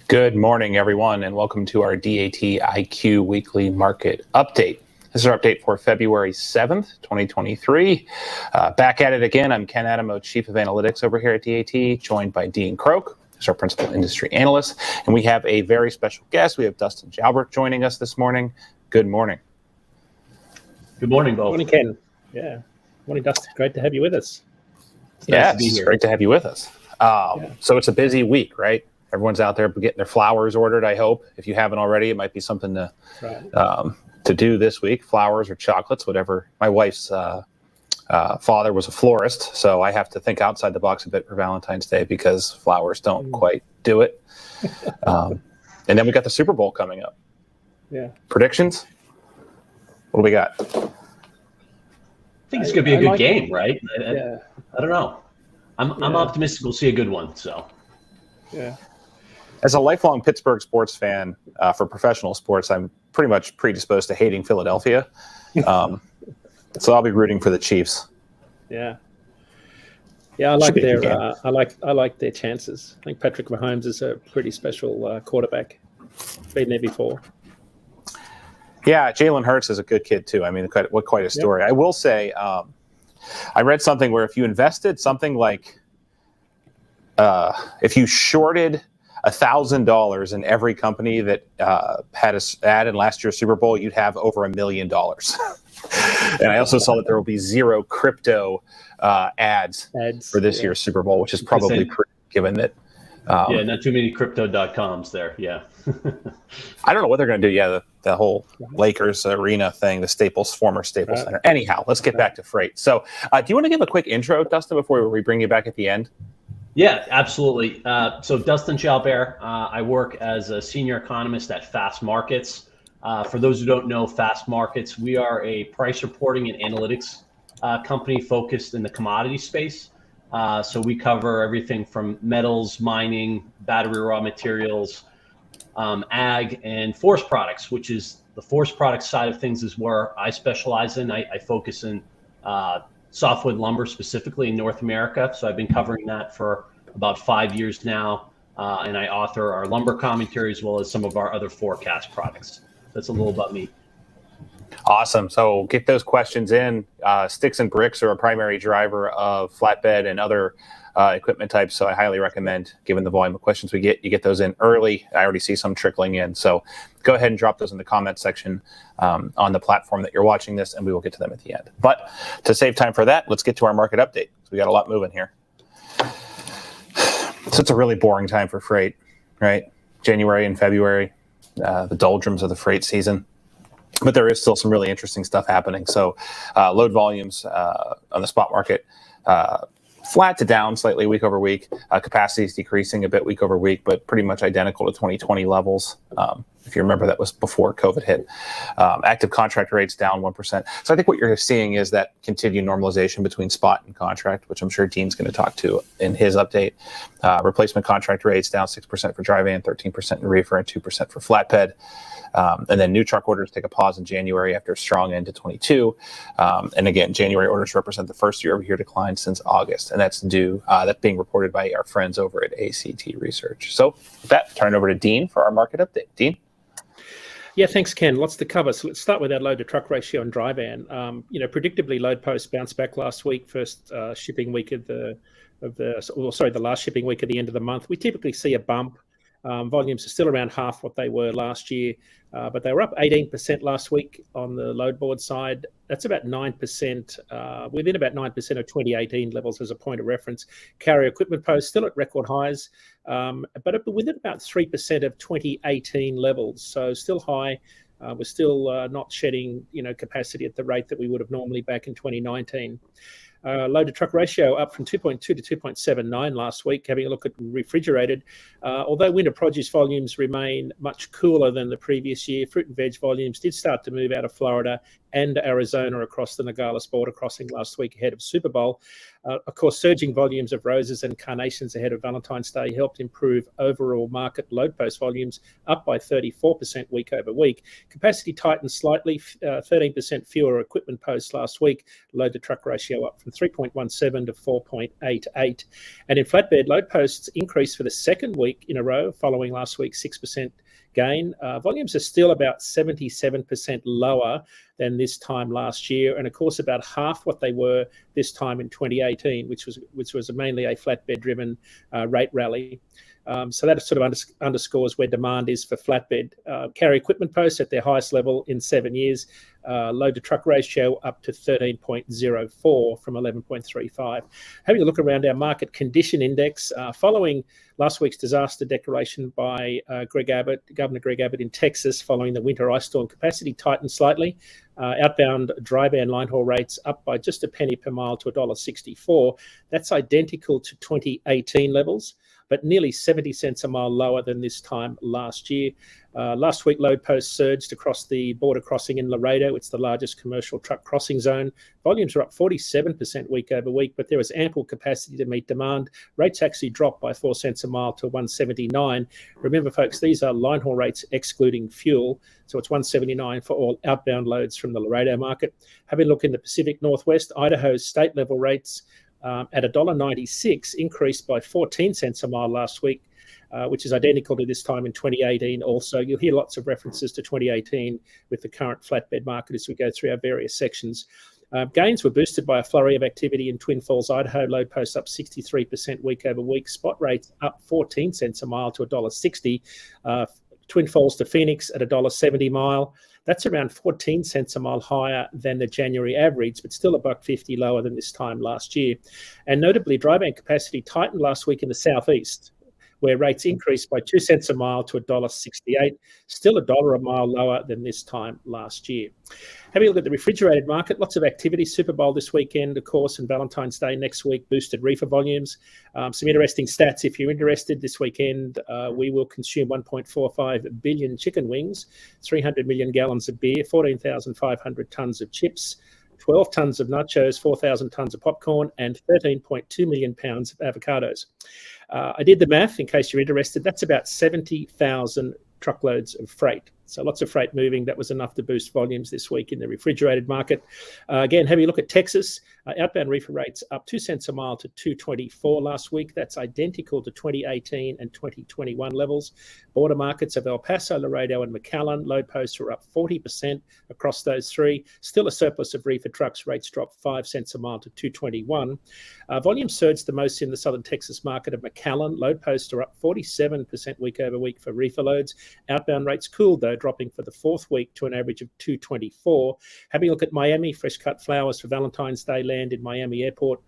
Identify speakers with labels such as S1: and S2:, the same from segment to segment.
S1: Good morning, everyone, and welcome to our DAT IQ Weekly Market Update. This is our update for February 7th, 2023. Back at it again. I'm Ken Adamo, Chief of Analytics over here at DAT, joined by Dean Croak, who's our Principal Industry Analyst. And we have a very special guest. We have Dustin Jalbert joining us this morning. Good morning.
S2: Good morning, both.
S3: Morning, Ken. Yeah. Morning, Dustin. Great to have you with us.
S1: It's great to have you with us. So it's a busy week, right? Everyone's out there getting their flowers ordered, I hope. If you haven't already, it might be something to do this week. Flowers or chocolates, whatever. My wife's father was a florist, so I have to think outside the box a bit for Valentine's Day because flowers don't quite do it. And then we got the Super Bowl coming up.
S3: Yeah.
S1: Predictions? What do we got?
S2: I think it's going to be a good game, right? I don't know. I'm optimistic we'll see a good one. So. Yeah.
S1: As a lifelong Pittsburgh sports fan for professional sports, I'm pretty much predisposed to hating Philadelphia. So I'll be rooting for the Chiefs.
S3: Yeah. Yeah, I like their chances. I think Patrick Mahomes is a pretty special quarterback. Been there before.
S1: Yeah, Jalen Hurts is a good kid too. I mean, quite a story. Yep. I will say, I read something where if you invested something like, if you shorted $1,000 in every company that had an ad in last year's Super Bowl, you'd have over $1 million. And I also saw that there will be zero crypto ads for this year's Super Bowl, which is probably pretty, given that.
S2: Not too many crypto.coms there. Yeah.
S1: I don't know what they're going to do. Yeah, the whole Lakers arena thing, the former Staples Center. Anyhow, let's get back to freight. So do you want to give a quick intro, Dustin, before we bring you back at the end?
S2: Yeah, absolutely. So Dustin Jalbert, I work as a senior economist at Fast Markets. For those who don't know Fast Markets, we are a price reporting and analytics company focused in the commodity space. So we cover everything from metals, mining, battery raw materials, ag, and forest products, which is the forest products side of things is where I specialize in. I focus in softwood lumber, specifically in North America. So I've been covering that for about 5 years now. And I author our lumber commentary as well as some of our other forecast products. That's a little about me.
S1: Awesome. So get those questions in. Sticks and bricks are a primary driver of flatbed and other equipment types. So I highly recommend, given the volume of questions we get, you get those in early. I already see some trickling in. So go ahead and drop those in the comment section on the platform that you're watching this, and we will get to them at the end. But to save time for that, let's get to our market update. So we got a lot moving here. So it's a really boring time for freight, right? January and February, the doldrums of the freight season. But there is still some really interesting stuff happening. So load volumes on the spot market, flat to down slightly week over week. Capacity is decreasing a bit week over week, but pretty much identical to 2020 levels. If you remember, that was before COVID hit. Active contract rates down 1%. So I think what you're seeing is that continued normalization between spot and contract, which I'm sure Dean's going to talk to in his update. Replacement contract rates down 6% for dry van, 13% in reefer, and 2% for flatbed. And then new truck orders take a pause in January after a strong end to 22. And again, January orders represent the first year-over-year decline since August. And that's that's being reported by our friends over at ACT Research. So with that, turn it over to Dean for our market update. Dean?
S3: Yeah, thanks, Ken. Lots to cover. So let's start with our load to truck ratio on dry van. Predictably, load post bounced back last week, first shipping week the last shipping week at the end of the month. We typically see a bump. Volumes are still around half what they were last year, but they were up 18% last week on the load board side. That's about 9%, within about 9% of 2018 levels as a point of reference. Carrier equipment posts still at record highs, but within about 3% of 2018 levels. So still high. We're still not shedding, capacity at the rate that we would have normally back in 2019. Load to truck ratio up from 2.2 to 2.79 last week. Having a look at refrigerated, although winter produce volumes remain much cooler than the previous year, fruit and veg volumes did start to move out of Florida and Arizona across the Nogales border crossing last week ahead of Super Bowl. Of course, surging volumes of roses and carnations ahead of Valentine's Day helped improve overall market load post volumes, up by 34% week over week. Capacity tightened slightly, 13% fewer equipment posts last week. Load to truck ratio up from from 3.17 to 4.88. And in flatbed, load posts increased for the second week in a row following last week's 6% gain. Volumes are still about 77% lower than this time last year, and of course about half what they were this time in 2018, which was mainly a flatbed-driven rate rally. So that sort of underscores where demand is for flatbed. Carry equipment posts at their highest level in 7 years. Load to truck ratio up to 13.04 from 11.35. Having a look around our market condition index, following last week's disaster declaration by Governor Greg Abbott in Texas following the winter ice storm, capacity tightened slightly. Outbound dry van line haul rates up by just a penny per mile to $1.64. That's identical to 2018 levels, but nearly 70 cents a mile lower than this time last year. Last week, load posts surged across the border crossing in Laredo. It's the largest commercial truck crossing zone. Volumes are up 47% week over week, but there was ample capacity to meet demand. Rates actually dropped by 4 cents a mile to $1.79. Remember, folks, these are line haul rates excluding fuel. So it's $1.79 for all outbound loads from the Laredo market. Having a look in the Pacific Northwest, Idaho's state level rates at $1.96 increased by 14 cents a mile last week, which is identical to this time in 2018 also. You'll hear lots of references to 2018 with the current flatbed market as we go through our various sections. Gains were boosted by a flurry of activity in Twin Falls, Idaho. Load posts up 63% week over week. Spot rates up 14 cents a mile to $1.60. Twin Falls to Phoenix at $1.70 a mile. That's around 14 cents a mile higher than the January average, but still $1.50 lower than this time last year. And notably, dry van capacity tightened last week in the southeast, where rates increased by 2 cents a mile to $1.68, still $1 a mile lower than this time last year. Having a look at the refrigerated market, lots of activity. Super Bowl this weekend, of course, and Valentine's Day next week boosted reefer volumes. Some interesting stats if you're interested. This weekend, we will consume 1.45 billion chicken wings, 300 million gallons of beer, 14,500 tons of chips, 12 tons of nachos, 4,000 tons of popcorn, and 13.2 million pounds of avocados. I did the math in case you're interested. That's about 70,000 truckloads of freight. So lots of freight moving. That was enough to boost volumes this week in the refrigerated market. Again, having a look at Texas, outbound reefer rates up 2 cents a mile to $2.24 last week. That's identical to 2018 and 2021 levels. Border markets of El Paso, Laredo, and McAllen, load posts are up 40% across those three. Still a surplus of reefer trucks. Rates dropped 5 cents a mile to $2.21. Volume surged the most in the southern Texas market of McAllen. Load posts are up 47% week over week for reefer loads. Outbound rates cooled, though, dropping for the fourth week to an average of $2.24. Having a look at Miami, fresh cut flowers for Valentine's Day land in Miami Airport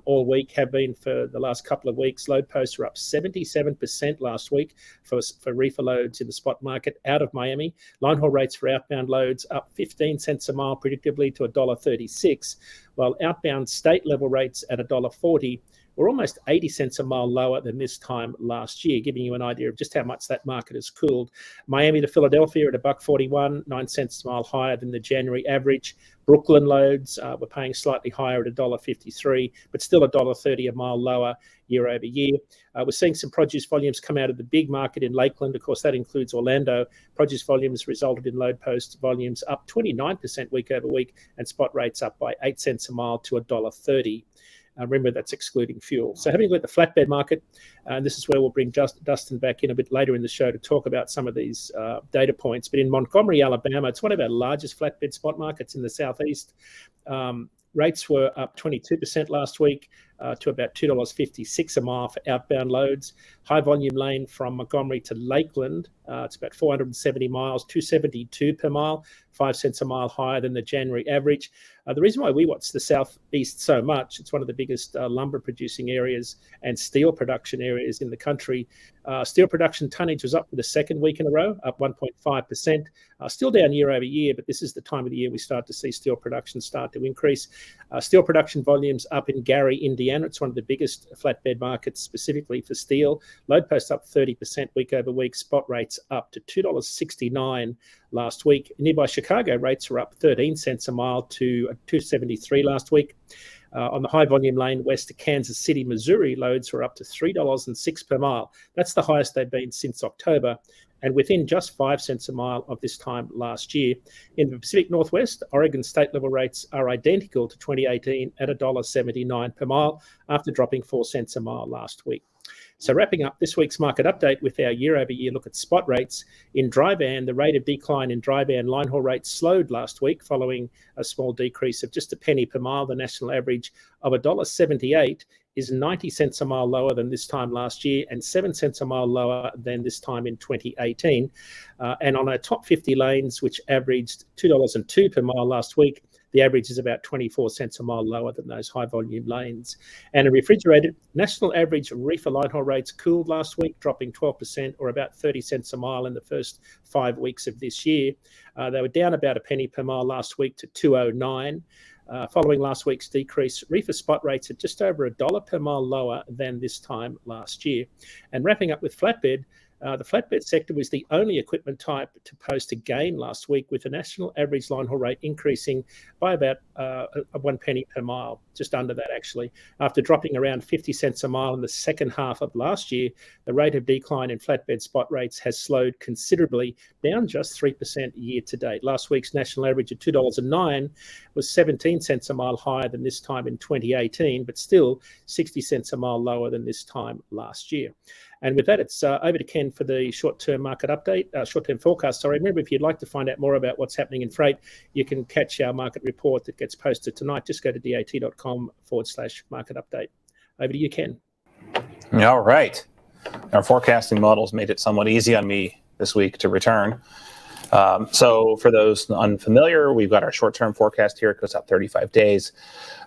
S3: all week, have been for the last couple of weeks. Load posts are up 77% last week for reefer loads in the spot market out of Miami. Line haul rates for outbound loads up 15 cents a mile, predictably to $1.36, while outbound state level rates at $1.40 were almost 80 cents a mile lower than this time last year, giving you an idea of just how much that market has cooled. Miami to Philadelphia at $1.41, 9 cents a mile higher than the January average. Brooklyn loads were paying slightly higher at $1.53, but still $1.30 a mile lower year over year. We're seeing some produce volumes come out of the big market in Lakeland. Of course, that includes Orlando. Produce volumes resulted in load post volumes up 29% week over week, and spot rates up by 8 cents a mile to $1.30. Remember, that's excluding fuel. So having a look at the flatbed market, and this is where we'll bring Dustin back in a bit later in the show to talk about some of these data points. But in Montgomery, Alabama, it's one of our largest flatbed spot markets in the southeast. Rates were up 22% last week to about $2.56 a mile for outbound loads. High volume lane from Montgomery to Lakeland, it's about 470 miles, $2.72 per mile, 5 cents a mile higher than the January average. The reason why we watch the southeast so much, it's one of the biggest lumber producing areas and steel production areas in the country. Steel production tonnage was up for the second week in a row, up 1.5%. Still down year over year, but this is the time of the year we start to see steel production start to increase. Steel production volumes up in Gary, Indiana. It's one of the biggest flatbed markets specifically for steel. Load posts up 30% week over week. Spot rates up to $2.69 last week. Nearby Chicago, rates were up 13 cents a mile to $2.73 last week. On the high volume lane west to Kansas City, Missouri, loads were up to $3.06 per mile. That's the highest they've been since October. and within just 5 cents a mile of this time last year. In the Pacific Northwest, Oregon state level rates are identical to 2018 at $1.79 per mile after dropping 4 cents a mile last week. So wrapping up this week's market update with our year-over-year look at spot rates. In dry van, the rate of decline in dry van line haul rates slowed last week following a small decrease of just a penny per mile. The national average of $1.78 is 90 cents a mile lower than this time last year and 7 cents a mile lower than this time in 2018. And on our top 50 lanes, which averaged $2.02 per mile last week, the average is about 24 cents a mile lower than those high volume lanes. And in refrigerated, national average reefer line haul rates cooled last week, dropping 12% or about 30 cents a mile in the first 5 weeks of this year. They were down about a penny per mile last week to 209. Following last week's decrease, reefer spot rates are just over $1 per mile lower than this time last year. And wrapping up with flatbed, the flatbed sector was the only equipment type to post a gain last week, with the national average line haul rate increasing by about 1 penny per mile, just under that actually. After dropping around 50 cents a mile in the second half of last year, the rate of decline in flatbed spot rates has slowed considerably, down just 3% year to date. Last week's national average of $2.09 was 17 cents a mile higher than this time in 2018, but still 60 cents a mile lower than this time last year. And with that, it's over to Ken for the short-term market update, short-term forecast. Sorry, remember, if you'd like to find out more about what's happening in freight, you can catch our market report that gets posted tonight. Just go to dat.com/market update. Over to you, Ken.
S1: All right. Our forecasting models made it somewhat easy on me this week to return. So for those unfamiliar, we've got our short-term forecast here. It goes out 35 days.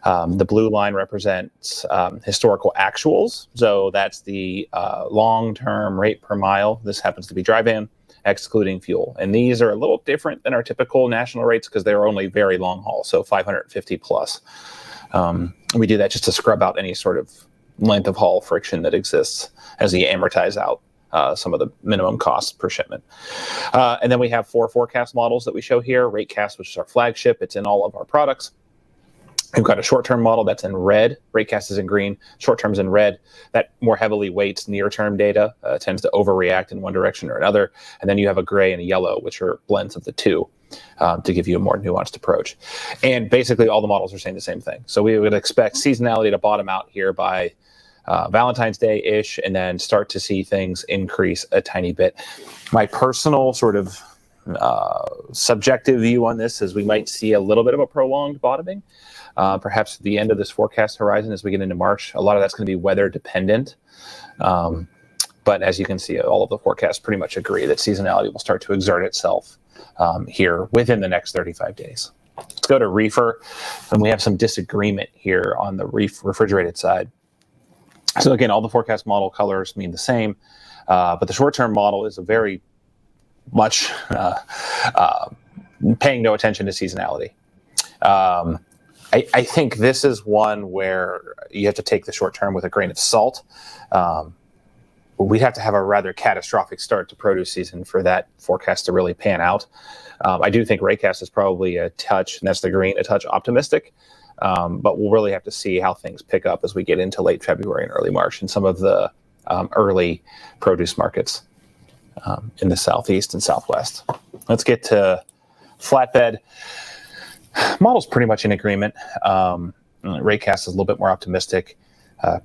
S1: The blue line represents historical actuals. So that's the long-term rate per mile. This happens to be dry van, excluding fuel. And these are a little different than our typical national rates because they're only very long haul, so 550 plus. We do that just to scrub out any sort of length of haul friction that exists as you amortize out some of the minimum costs per shipment. And then we have 4 forecast models that we show here. RateCast, which is our flagship. It's in all of our products. We've got a short-term model that's in red. RateCast is in green. Short-term's in red. That more heavily weights near-term data, tends to overreact in one direction or another. And then you have a gray and a yellow, which are blends of the two to give you a more nuanced approach. And basically all the models are saying the same thing. So we would expect seasonality to bottom out here by Valentine's Day-ish, and then start to see things increase a tiny bit. My personal sort of subjective view on this is we might see a little bit of a prolonged bottoming, perhaps at the end of this forecast horizon as we get into March. A lot of that's going to be weather dependent. But as you can see, all of the forecasts pretty much agree that seasonality will start to exert itself here within the next 35 days. Let's go to reefer, and we have some disagreement here on the refrigerated side. So again, all the forecast model colors mean the same, but the short-term model is a very much paying no attention to seasonality. I think this is one where you have to take the short-term with a grain of salt. We'd have to have a rather catastrophic start to produce season for that forecast to really pan out. I do think RateCast is probably a touch, and that's the green, a touch optimistic. But we'll really have to see how things pick up as we get into late February and early March in some of the early produce markets in the Southeast and Southwest. Let's get to flatbed. Model's pretty much in agreement. RateCast is a little bit more optimistic.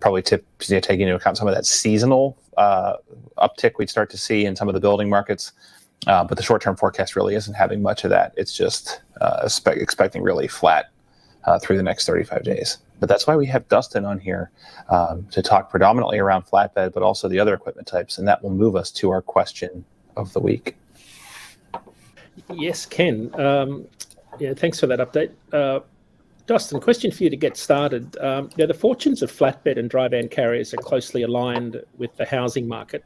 S1: Probably taking into account some of that seasonal uptick we'd start to see in some of the building markets. But the short-term forecast really isn't having much of that. It's just expecting really flat through the next 35 days. But that's why we have Dustin on here to talk predominantly around flatbed, but also the other equipment types. And that will move us to our question of the week.
S3: Yes, Ken. Yeah, thanks for that update. Dustin, question for you to get started. The fortunes of flatbed and dry van carriers are closely aligned with the housing market,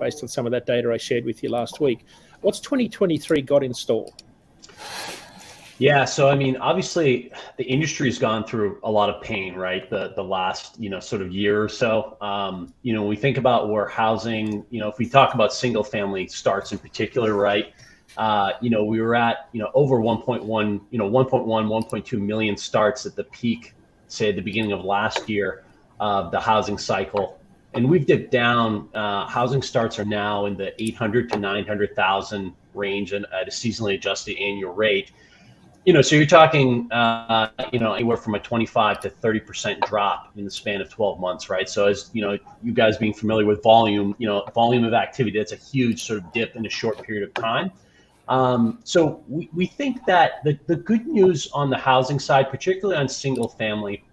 S3: based on some of that data I shared with you last week. What's 2023 got in store?
S2: Yeah, so I mean, obviously, the industry's gone through a lot of pain, right? The last sort of year or so. When we think about where housing, if we talk about single family starts in particular, right? We were at over 1.1, 1.2 million starts at the peak, say at the beginning of last year of the housing cycle. and we've dipped down. Housing starts are now in the 800 to 900,000 range and at a seasonally adjusted annual rate. So you're talking, anywhere from a 25 to 30% drop in the span of 12 months, right? So as you guys being familiar with volume, volume of activity, that's a huge sort of dip in a short period of time. So we think that the good news on the housing side, particularly on single family,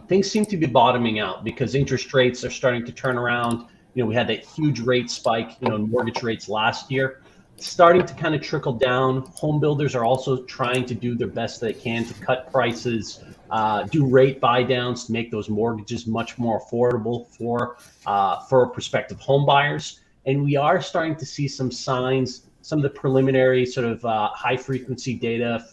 S2: things seem to be bottoming out because interest rates are starting to turn around. We had that huge rate spike, in mortgage rates last year, starting to kind of trickle down. Home builders are also trying to do their best they can to cut prices, do rate buy downs to make those mortgages much more affordable for prospective home buyers. And we are starting to see some signs, some of the preliminary sort of high frequency data,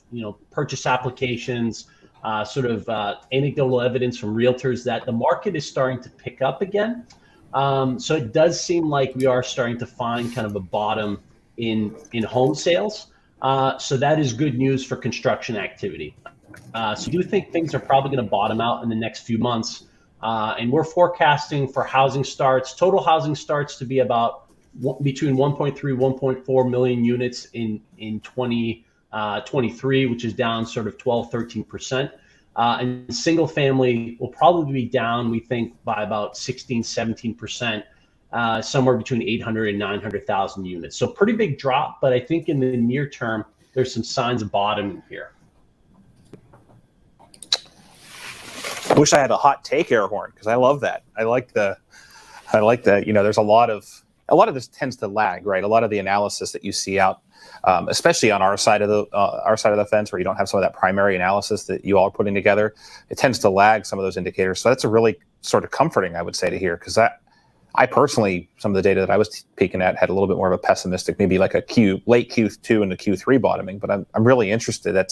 S2: purchase applications, anecdotal evidence from realtors that the market is starting to pick up again. So it does seem like we are starting to find kind of a bottom in home sales. So that is good news for construction activity. So I do think things are probably going to bottom out in the next few months. And we're forecasting for housing starts, total housing starts to be about between 1.3, 1.4 million units in 2023, which is down sort of 12, 13%. And single family will probably be down, we think, by about 16, 17%, somewhere between 800 and 900,000 units. So pretty big drop, but I think in the near term, there's some signs of bottoming here.
S1: I wish I had a hot take air horn because I love that. I like that. There's a lot of this tends to lag, right? A lot of the analysis that you see out, especially on our side of the fence, where you don't have some of that primary analysis that you all are putting together, it tends to lag some of those indicators. So that's a really sort of comforting, I would say, to hear, because I personally, some of the data that I was peeking at had a little bit more of a pessimistic, maybe like a late Q2 into Q3 bottoming. But I'm really interested.
S2: I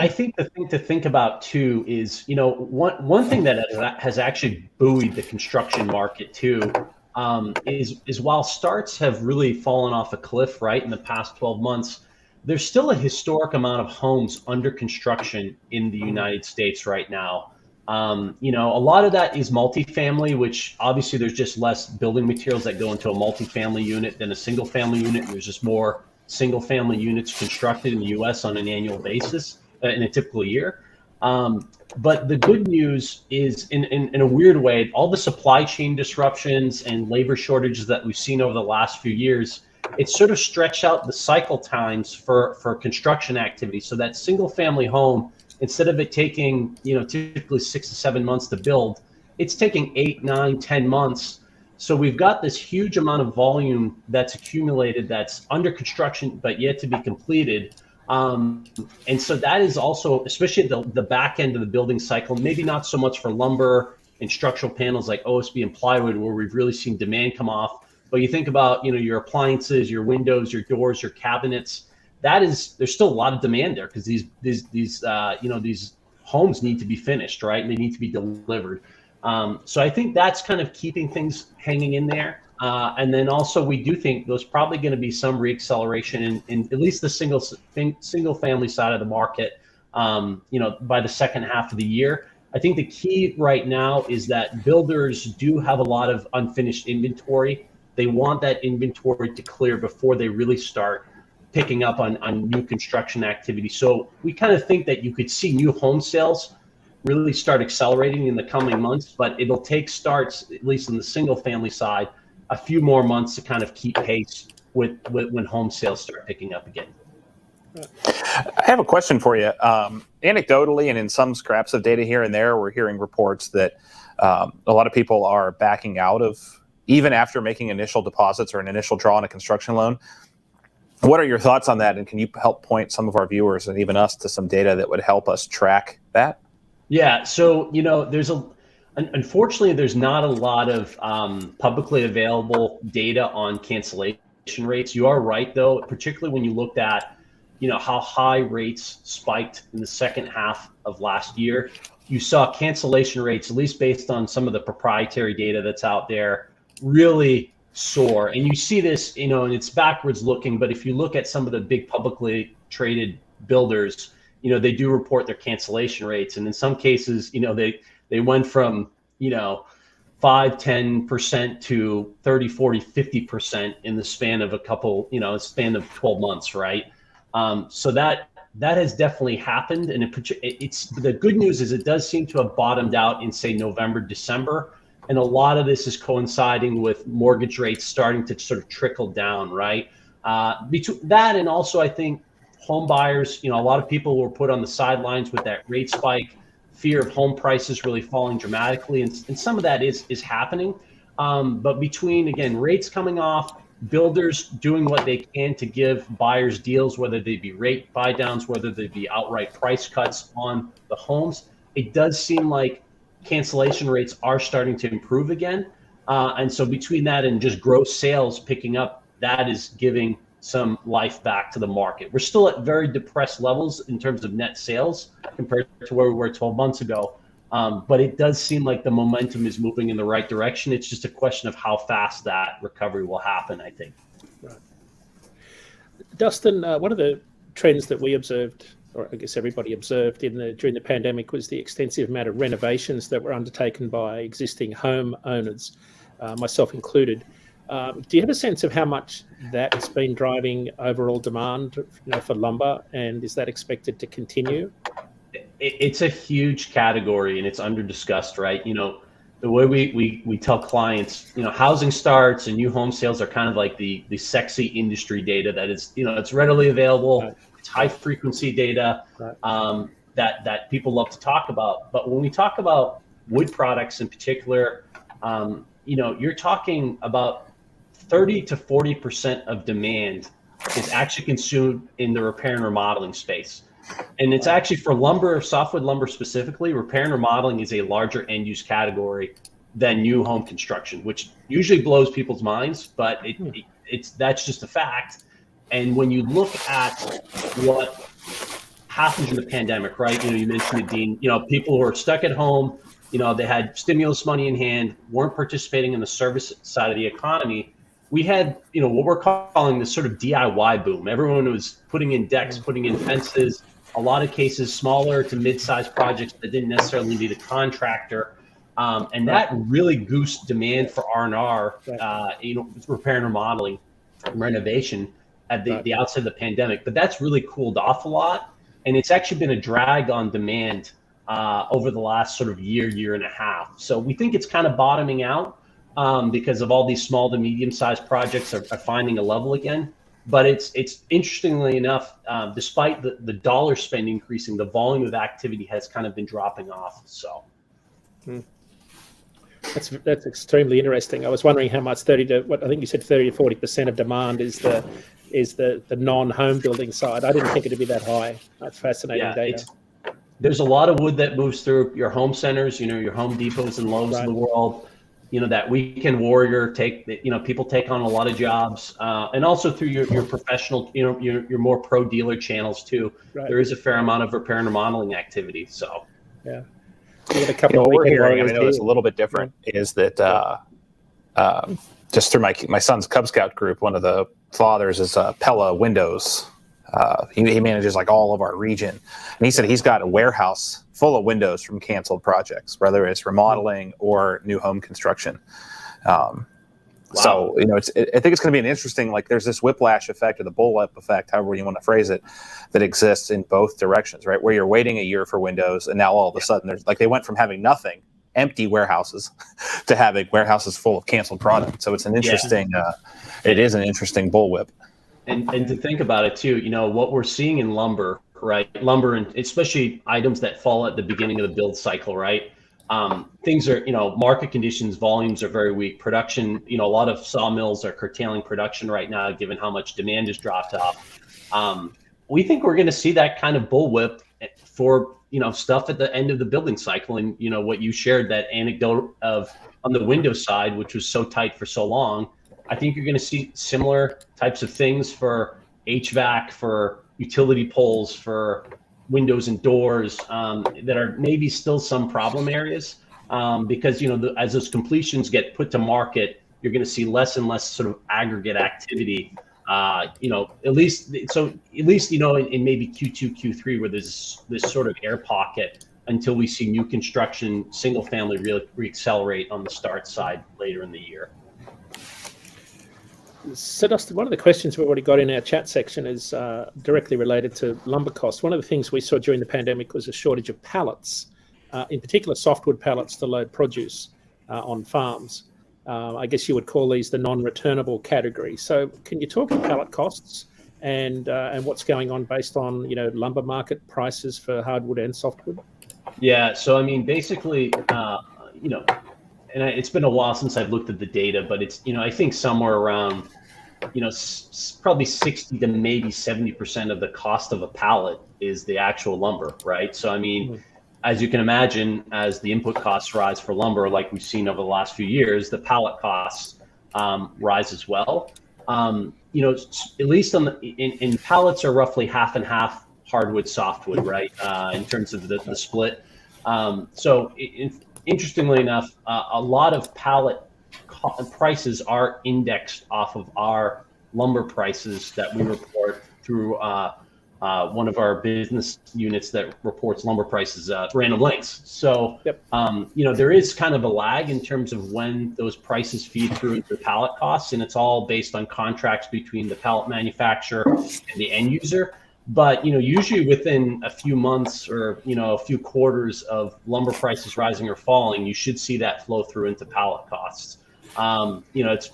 S2: think the thing to think about too is, one thing that has actually buoyed the construction market too, is while starts have really fallen off a cliff, right, in the past 12 months, there's still a historic amount of homes under construction in the United States right now. A lot of that is multifamily, which obviously there's just less building materials that go into a multifamily unit than a single family unit. There's just more single family units constructed in the US on an annual basis in a typical year. But the good news is, in a weird way, all the supply chain disruptions and labor shortages that we've seen over the last few years, it's sort of stretched out the cycle times for construction activity. So that single family home, instead of it taking, typically 6 to 7 months to build, it's taking 8, 9, 10 months. So we've got this huge amount of volume that's accumulated that's under construction but yet to be completed. And so that is also, especially the back end of the building cycle, maybe not so much for lumber and structural panels like OSB and plywood, where we've really seen demand come off. But you think about, your appliances, your windows, your doors, your cabinets, there's still a lot of demand there because these homes need to be finished, right? And they need to be delivered. So I think that's kind of keeping things hanging in there. And then also we do think there's probably going to be some reacceleration in at least the single family side of the market, by the second half of the year. I think the key right now is that builders do have a lot of unfinished inventory. They want that inventory to clear before they really start picking up on new construction activity. So we kind of think that you could see new home sales really start accelerating in the coming months, but it'll take starts, at least in the single family side, a few more months to kind of keep pace with when home sales start picking up again.
S1: I have a question for you. Anecdotally, and in some scraps of data here and there, we're hearing reports that a lot of people are backing out of, even after making initial deposits or an initial draw on a construction loan. What are your thoughts on that? And can you help point some of our viewers and even us to some data that would help us track that?
S2: Yeah. So, unfortunately, there's not a lot of publicly available data on cancellation rates. You are right, though, particularly when you looked at, how high rates spiked in the second half of last year. You saw cancellation rates, at least based on some of the proprietary data that's out there, really soar. And you see this, and it's backwards looking, but if you look at some of the big publicly traded builders, they do report their cancellation rates. And in some cases, they went from you know, 5-10% to 30-40-50% in the span of a span of 12 months, right? So that has definitely happened, and it's the good news is it does seem to have bottomed out in, say, November, December, and a lot of this is coinciding with mortgage rates starting to sort of trickle down, right? Between that and also I think home buyers, a lot of people were put on the sidelines with that rate spike, fear of home prices really falling dramatically, and some of that is happening. But between, again, rates coming off, builders doing what they can to give buyers deals, whether they be rate buy downs, whether they be outright price cuts on the homes, it does seem like cancellation rates are starting to improve again. And so between that and just gross sales picking up, that is giving some life back to the market. We're still at very depressed levels in terms of net sales compared to where we were 12 months ago. But it does seem like the momentum is moving in the right direction. It's just a question of how fast that recovery will happen, I think.
S3: Right. Dustin, one of the trends that we observed, or I guess everybody observed during the pandemic, was the extensive amount of renovations that were undertaken by existing home owners, myself included. Do you have a sense of how much that's been driving overall demand, for lumber, and is that expected to continue?
S2: It's a huge category and it's under discussed, right? The way we tell clients, housing starts and new home sales are kind of like the sexy industry data that is, it's readily available. Right. It's high frequency data. Right. That people love to talk about. But when we talk about wood products in particular, you're talking about 30 to 40% of demand is actually consumed in the repair and remodeling space. And it's actually for lumber, softwood lumber specifically, repair and remodeling is a larger end use category than new home construction, which usually blows people's minds, but that's just a fact. And when you look at what happened in the pandemic, right? You mentioned it, Dean, people who are stuck at home, they had stimulus money in hand, weren't participating in the service side of the economy. We had, what we're calling this sort of DIY boom. Everyone was putting in decks, putting in fences, a lot of cases smaller to mid-sized projects that didn't necessarily need a contractor. And that really goosed demand for R&R, repair and remodeling, renovation at the outset of the pandemic. But that's really cooled off a lot. And it's actually been a drag on demand over the last sort of year and a half. So we think it's kind of bottoming out. Because of all these small to medium-sized projects are finding a level again. But it's interestingly enough, despite the dollar spend increasing, the volume of activity has kind of been dropping off. So
S3: that's extremely interesting. I was wondering how much 30 to 40% of demand is the non-home building side. I didn't think it'd be that high. That's fascinating data.
S2: There's a lot of wood that moves through your home centers, your Home Depots and Lowe's of the world. That weekend warrior people take on a lot of jobs, and also through your professional, your more pro dealer channels too. Right. There is a fair amount of repair and remodeling activity. So,
S3: yeah.
S1: What we're hearing, I know it's a little bit different, is that just through my son's Cub Scout group, one of the fathers is Pella Windows. He manages like all of our region, and he said he's got a warehouse full of windows from canceled projects, whether it's remodeling or new home construction. Wow. So I think it's going to be an interesting, there's this whiplash effect or the bullwhip effect, however you want to phrase it, that exists in both directions, right? Where you're waiting a year for windows, and now all of a sudden they went from having nothing, empty warehouses, to having warehouses full of canceled product. So it's an interesting, it is an interesting bullwhip.
S2: And to think about it too, what we're seeing in lumber, right? Lumber, and especially items that fall at the beginning of the build cycle, right? Things are, market conditions, volumes are very weak. Production, a lot of sawmills are curtailing production right now, given how much demand has dropped off. We think we're going to see that kind of bullwhip for, stuff at the end of the building cycle. And, what you shared, that anecdote of on the window side, which was so tight for so long, I think you're going to see similar types of things for HVAC, for utility poles, for windows and doors that are maybe still some problem areas because, as those completions get put to market, you're going to see less and less sort of aggregate activity, at least, in maybe Q2, Q3, where there's this sort of air pocket until we see new construction, single family really reaccelerate on the start side later in the year.
S3: So, Dustin, one of the questions we've already got in our chat section is directly related to lumber costs. One of the things we saw during the pandemic was a shortage of pallets, in particular softwood pallets to load produce on farms. I guess you would call these the non-returnable category. So can you talk to pallet costs and what's going on based on, lumber market prices for hardwood and softwood?
S2: Yeah, so I mean, basically, it's been a while since I've looked at the data, but it's, I think somewhere around, probably 60 to maybe 70% of the cost of a pallet is the actual lumber, right? So, I mean, as you can imagine, as the input costs rise for lumber, like we've seen over the last few years, the pallet costs rise as well. At least in pallets are roughly half and half hardwood, softwood, right? In terms of the split. Interestingly enough, a lot of pallet prices are indexed off of our lumber prices that we report through one of our business units that reports lumber prices, Random Lengths. So, there is kind of a lag in terms of when those prices feed through into the pallet costs, and it's all based on contracts between the pallet manufacturer and the end user. But, usually within a few months or, a few quarters of lumber prices rising or falling, you should see that flow through into pallet costs. It's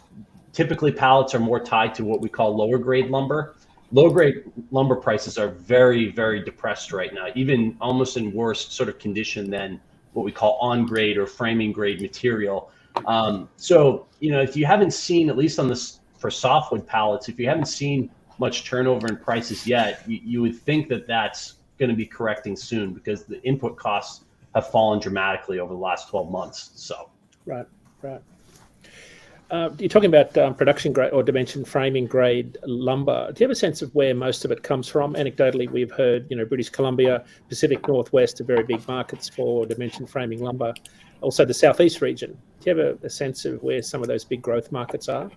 S2: typically pallets are more tied to what we call lower grade lumber. Low grade lumber prices are very, very depressed right now, even almost in worse sort of condition than what we call on grade or framing grade material. If you haven't seen, at least on this for softwood pallets, if you haven't seen much turnover in prices yet, you would think that that's going to be correcting soon because the input costs have fallen dramatically over the last 12 months. So,
S3: right. You're talking about production grade or dimension framing grade lumber. Do you have a sense of where most of it comes from? Anecdotally, we've heard, British Columbia, Pacific Northwest are very big markets for dimension framing lumber. Also, the Southeast region. Do you have a sense of where some of those big growth markets are?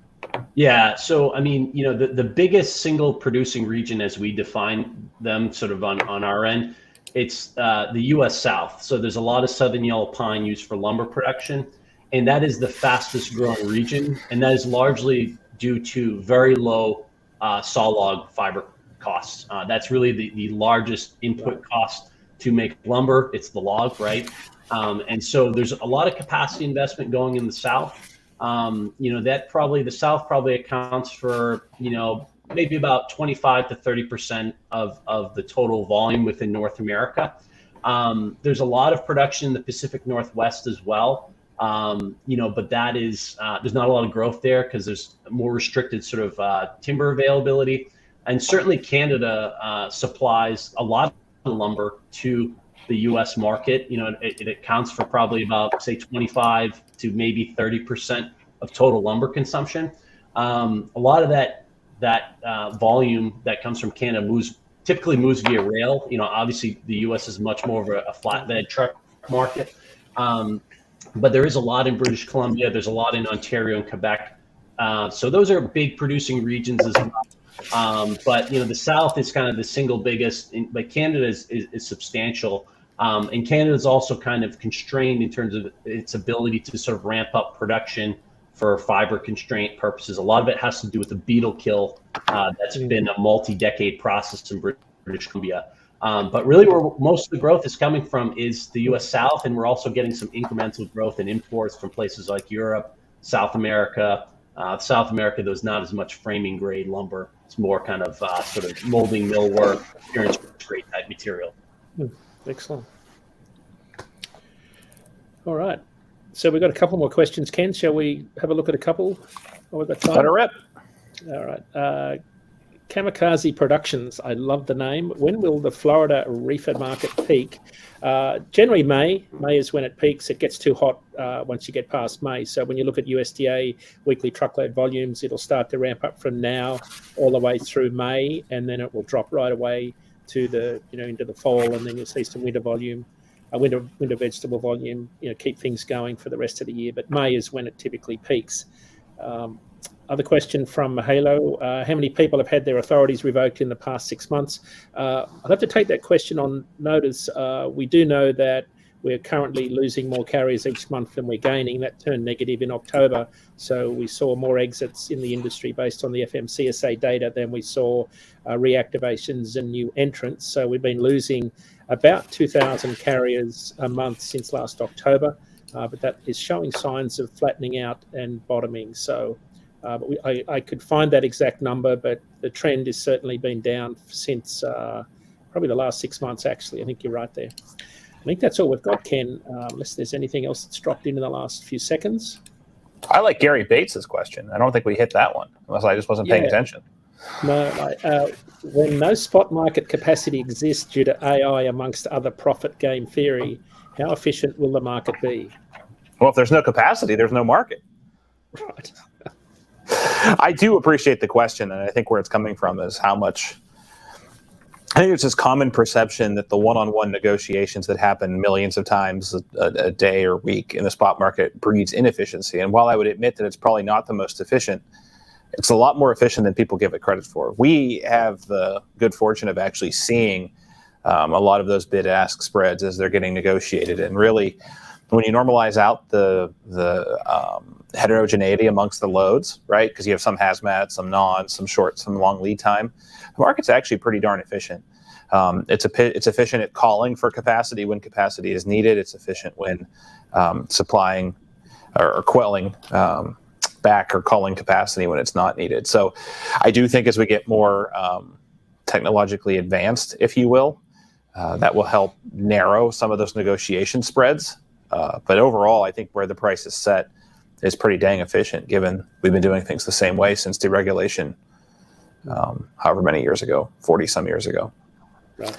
S2: Yeah. So, I mean, the biggest single producing region as we define them sort of on our end, it's the U.S. South. So there's a lot of southern yellow pine used for lumber production. And that is the fastest growing region. And that is largely due to very low sawlog fiber costs. That's really the largest input cost to make lumber. It's the log, right? And so there's a lot of capacity investment going in the South. The South probably accounts for, maybe about 25 to 30% of the total volume within North America. There's a lot of production in the Pacific Northwest as well. But that is, there's not a lot of growth there because there's more restricted sort of timber availability. And certainly Canada supplies a lot of lumber to the U.S. market. It accounts for probably about, say, 25 to maybe 30% of total lumber consumption. A lot of that volume that comes from Canada typically moves via rail. Obviously the U.S. is much more of a flatbed truck market. But there is a lot in British Columbia. There's a lot in Ontario and Quebec. So those are big producing regions as well. But the South is kind of the single biggest. But Canada is substantial. And Canada is also kind of constrained in terms of its ability to sort of ramp up production for fiber constraint purposes. A lot of it has to do with the beetle kill. That's been a multi-decade process in British Columbia. But really where most of the growth is coming from is the U.S. South, and we're also getting some incremental growth in imports from places like Europe, South America. South America, there's not as much framing grade lumber. It's more kind of sort of molding millwork, appearance grade type material.
S3: Excellent. All right. So we've got a couple more questions. Ken, shall we have a look at a couple? Or we've got time?
S1: Let her rip.
S3: All right. Kamikaze Productions. I love the name. When will the Florida reefer market peak? Generally May. May is when it peaks. It gets too hot once you get past May. So when you look at USDA weekly truckload volumes, it'll start to ramp up from now all the way through May, and then it will drop right away to the into the fall, and then you'll see some winter volume, winter vegetable volume. Keep things going for the rest of the year. But May is when it typically peaks. Other question from Halo. How many people have had their authorities revoked in the past 6 months? I'd have to take that question on notice. We do know that we're currently losing more carriers each month than we're gaining. That turned negative in October. So we saw more exits in the industry based on the FMCSA data than we saw reactivations and new entrants. So we've been losing about 2,000 carriers a month since last October, but that is showing signs of flattening out and bottoming. So I could find that exact number, but the trend has certainly been down since probably the last 6 months, actually. I think you're right there. I think that's all we've got, Ken, unless there's anything else that's dropped in the last few seconds.
S1: I like Gary Bates's question. I don't think we hit that one, unless I just wasn't paying attention.
S3: No, when no spot market capacity exists due to AI amongst other profit game theory, how efficient will the market be?
S1: Well, if there's no capacity, there's no market.
S3: Right.
S1: I do appreciate the question, and I think where it's coming from is how much. I think it's this common perception that the one-on-one negotiations that happen millions of times a day or week in the spot market breeds inefficiency. And while I would admit that it's probably not the most efficient, it's a lot more efficient than people give it credit for. We have the good fortune of actually seeing a lot of those bid-ask spreads as they're getting negotiated. And really, when you normalize out the heterogeneity amongst the loads, right? Because you have some hazmat, some non, some short, some long lead time. The market's actually pretty darn efficient. It's efficient at calling for capacity when capacity is needed. It's efficient when supplying or quelling back or calling capacity when it's not needed. So I do think as we get more technologically advanced, if you will, that will help narrow some of those negotiation spreads. But overall, I think where the price is set is pretty dang efficient, given we've been doing things the same way since deregulation, however many years ago, 40 some years ago.
S3: Right.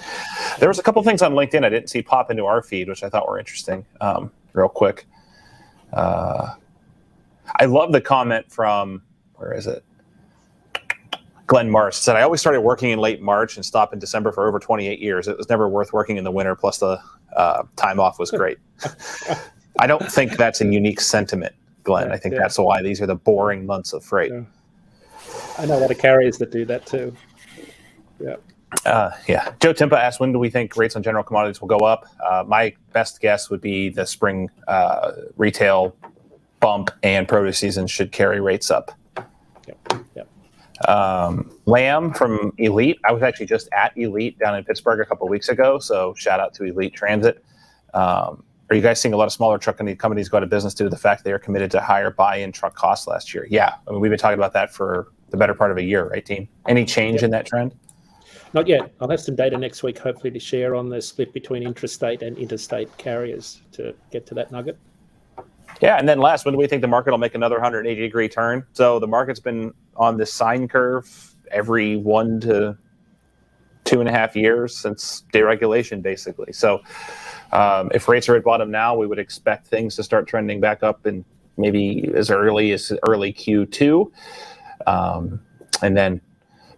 S1: There was a couple things on LinkedIn I didn't see pop into our feed, which I thought were interesting. Real quick. I love the comment from, where is it? Glenn Marsh said, I always started working in late March and stopped in December for over 28 years. It was never worth working in the winter, plus the time off was great. I don't think that's a unique sentiment, Glenn. I think that's why these are the boring months of freight.
S3: Yeah. I know a lot of carriers that do that too. Yeah.
S1: Joe Timpa asked, when do we think rates on general commodities will go up? My best guess would be the spring retail bump and produce season should carry rates up.
S3: Yep.
S1: Lamb from Elite. I was actually just at Elite down in Pittsburgh a couple of weeks ago, so shout out to Elite Transit. Are you guys seeing a lot of smaller truck companies go out of business due to the fact they are committed to higher buy-in truck costs last year? Yeah, I mean, we've been talking about that for the better part of a year, right, team? Any change in that trend?
S3: Not yet. I'll have some data next week, hopefully, to share on the split between intrastate and interstate carriers to get to that nugget.
S1: Yeah, and then last, when do we think the market will make another 180-degree turn? So the market's been on this sine curve every 1 to 2.5 years since deregulation, basically. So if rates are at bottom now, we would expect things to start trending back up in maybe as early Q2. And then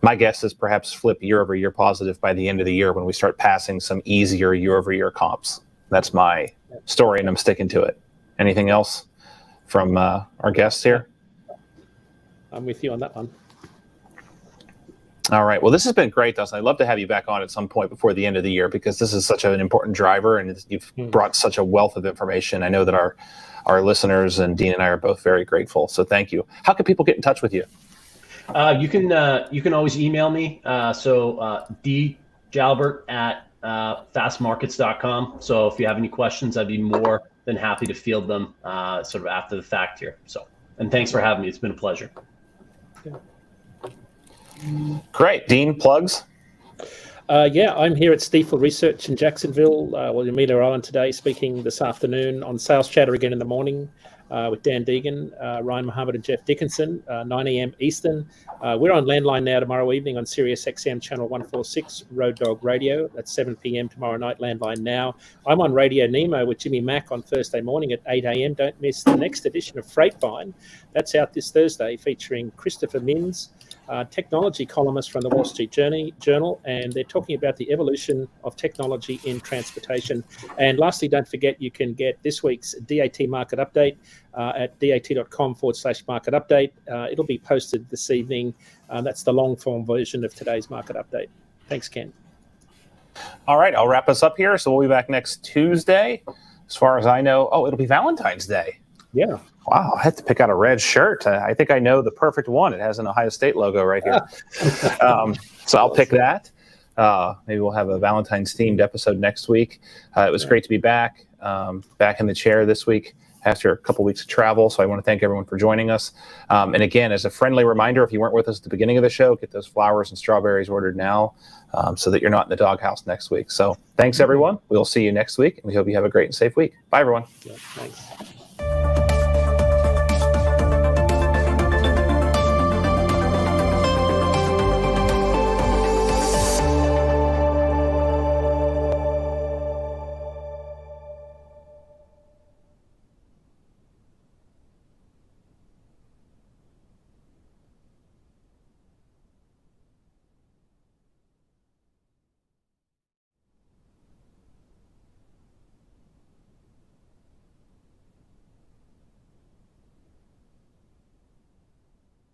S1: my guess is perhaps flip year-over-year positive by the end of the year when we start passing some easier year-over-year comps. That's my story, and I'm sticking to it. Anything else from our guests here?
S3: I'm with you on that one.
S1: All right. Well, this has been great, Dustin. I'd love to have you back on at some point before the end of the year, because this is such an important driver, and you've brought such a wealth of information. I know that our listeners and Dean and I are both very grateful. So thank you. How can people get in touch with you?
S2: You can always email me. djalbert@fastmarkets.com. So if you have any questions, I'd be more than happy to field them sort of after the fact here. So, and thanks for having me. It's been a pleasure.
S3: Yeah.
S1: Great. Dean, plugs?
S3: I'm here at Stifel Research in Jacksonville, Amelia Island today, speaking this afternoon on Sales Chatter again in the morning with Dan Deegan, Ryan Muhammad, and Jeff Dickinson, 9 a.m. Eastern. We're on Landline now tomorrow evening on Sirius XM Channel 146, Road Dog Radio. That's 7 p.m. tomorrow night, Landline now. I'm on Radio Nemo with Jimmy Mack on Thursday morning at 8 a.m. Don't miss the next edition of Freight Vine. That's out this Thursday, featuring Christopher Minns, technology columnist from the Wall Street Journal, and they're talking about the evolution of technology in transportation. And lastly, don't forget, you can get this week's DAT market update at dat.com/market update. It'll be posted this evening. That's the long form version of today's market update. Thanks, Ken.
S1: All right, I'll wrap us up here. So we'll be back next Tuesday. As far as I know, it'll be Valentine's Day.
S3: Yeah.
S1: Wow, I had to pick out a red shirt. I think I know the perfect one. It has an Ohio State logo right here. So I'll pick that. Maybe we'll have a Valentine's themed episode next week. It was great to be back in the chair this week after a couple weeks of travel. So I want to thank everyone for joining us. And again, as a friendly reminder, if you weren't with us at the beginning of the show, get those flowers and strawberries ordered now so that you're not in the doghouse next week. So thanks, everyone. We'll see you next week, and we hope you have a great and safe week. Bye, everyone.
S3: Yeah, thanks.